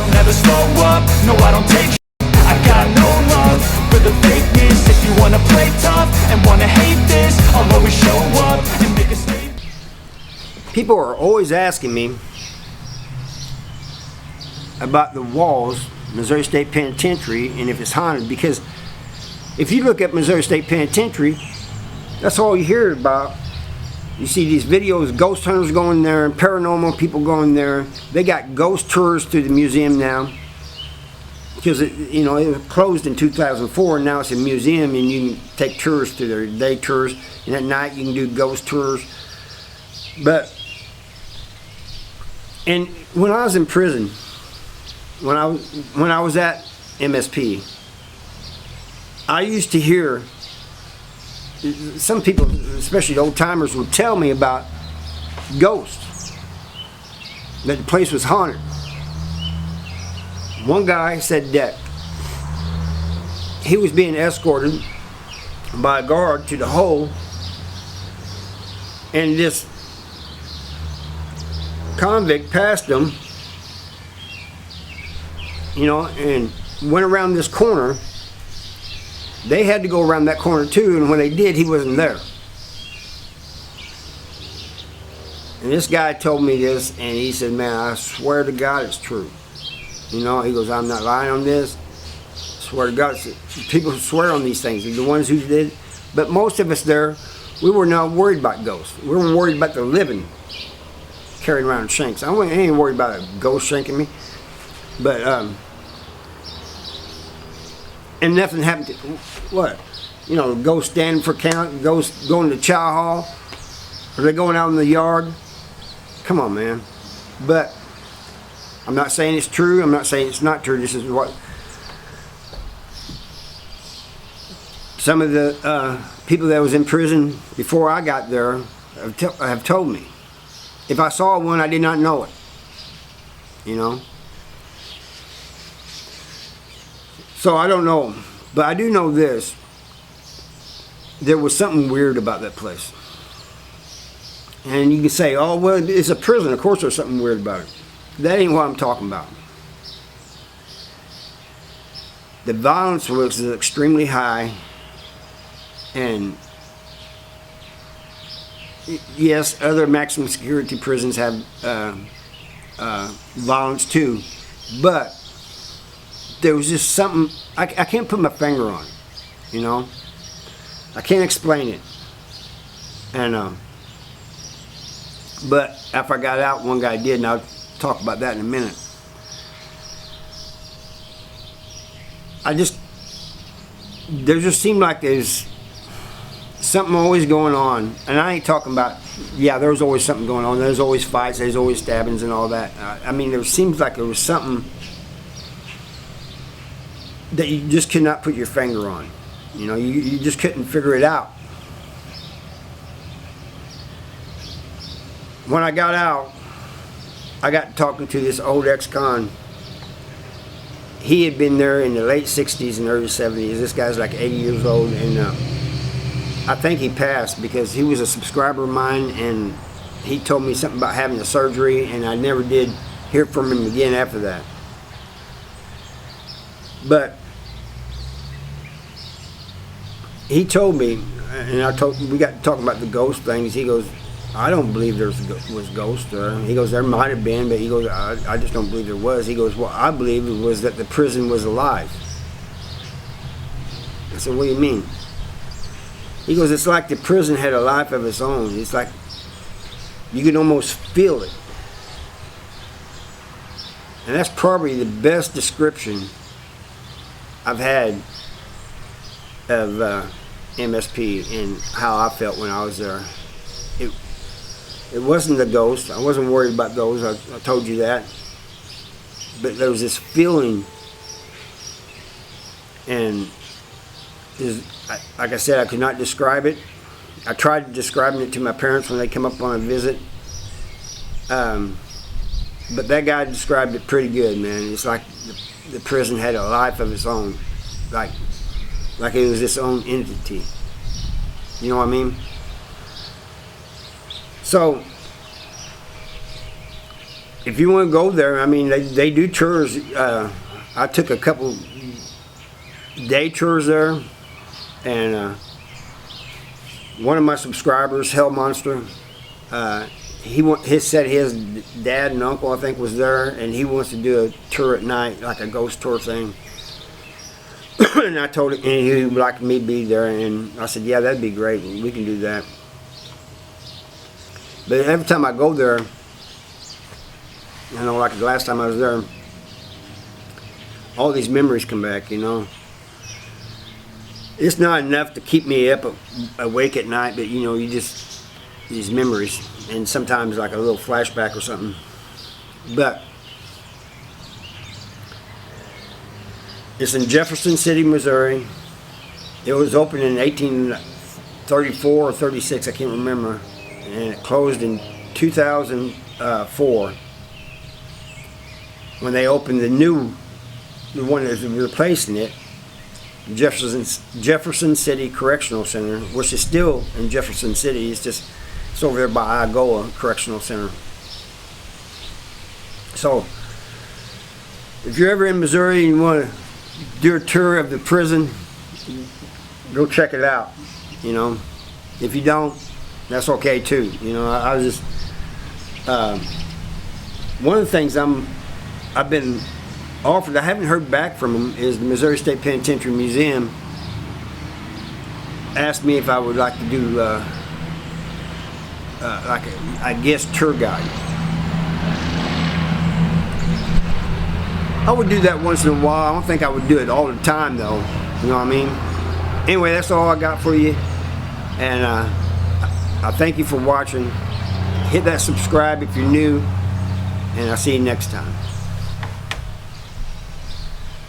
I'll never slow up, no I don't take I got no love for the fakeness. If you wanna play tough and wanna hate this, I'll always show up and make a statement. People are always asking me about the walls, Missouri State Penitentiary, and if it's haunted, because if you look at Missouri State Penitentiary, that's all you hear about. You see these videos, ghost hunters going there, and paranormal people going there. They got ghost tours to the museum now, because it was closed in 2004, and now it's a museum, and you can take tours to their day tours, and at night you can do ghost tours. And when I was in prison, when I was at MSP, I used to hear some people, especially old timers, would tell me about ghosts, that the place was haunted. One guy said that he was being escorted by a guard to the hole, and this convict passed him, and went around this corner. They had to go around that corner too, and when they did, he wasn't there. And this guy told me this, and he said, man, I swear to God it's true. He goes, I'm not lying on this. I swear to God. People swear on these things. They're the ones who did. But most of us there, we were not worried about ghosts. We were worried about the living carrying around shanks. I ain't worried about a ghost shanking me. But, and nothing happened to, what? Ghosts standing for count, ghosts going to chow hall, or they going out in the yard. Come on, man. But I'm not saying it's true. I'm not saying it's not true. This is what some of the people that was in prison before I got there have told me. If I saw one, I did not know it. So I don't know, but I do know this. There was something weird about that place. And you can say, oh, well, it's a prison. Of course there's something weird about it. That ain't what I'm talking about. The violence was extremely high, and yes, other maximum security prisons have violence too, but there was just something, I can't put my finger on it, I can't explain it. And but after I got out, one guy did, and I'll talk about that in a minute. There just seemed like there's something always going on, and I ain't talking about, there's always something going on. There's always fights, there's always stabbings and all that. I mean, there seems like there was something that you just could not put your finger on. You just couldn't figure it out. When I got out, I got talking to this old ex-con. He had been there in the late 60s and early 70s. This guy's like 80 years old, and I think he passed because he was a subscriber of mine, and he told me something about having a surgery, and I never did hear from him again after that. But he told me, and we got talking about the ghost things. He goes, I don't believe there was ghosts. He goes, there might have been, but he goes, I just don't believe there was. He goes, well, I believe it was that the prison was alive. I said, what do you mean? He goes, it's like the prison had a life of its own. It's like you could almost feel it. And that's probably the best description I've had of MSP and how I felt when I was there. It wasn't a ghost. I wasn't worried about those. I told you that. But there was this feeling, and like I said, I could not describe it. I tried describing it to my parents when they come up on a visit. But that guy described it pretty good, man. It's like the prison had a life of its own, like it was its own entity. You know what I mean? So if you want to go there, I mean, they do tours. I took a couple day tours there, and one of my subscribers, Hell Monster, he said his dad and uncle, I think, was there, and he wants to do a tour at night, like a ghost tour thing. And I told him, and he would like me to be there, and I said, yeah, that'd be great. We can do that. But every time I go there, you know, like the last time I was there, all these memories come back, you know. It's not enough to keep me up awake at night, but you know, you just, these memories, and sometimes like a little flashback or something. But it's in Jefferson City, Missouri. It was opened in 1834 or 36, I can't remember, and it closed in 2004 when they opened the one that was replacing it, Jefferson City Correctional Center, which is still in Jefferson City. It's over there by Igoa Correctional Center. So if you're ever in Missouri and you want to do a tour of the prison, go check it out, you know. If you don't, that's okay too, you know. I was just one of the things I've been offered, I haven't heard back from them, is the Missouri State Penitentiary Museum asked me if I would like to do like a guest tour guide. I would do that once in a while. I don't think I would do it all the time though, you know what I mean? Anyway, that's all I got for you, and I thank you for watching. Hit that subscribe if you're new, and I'll see you next time.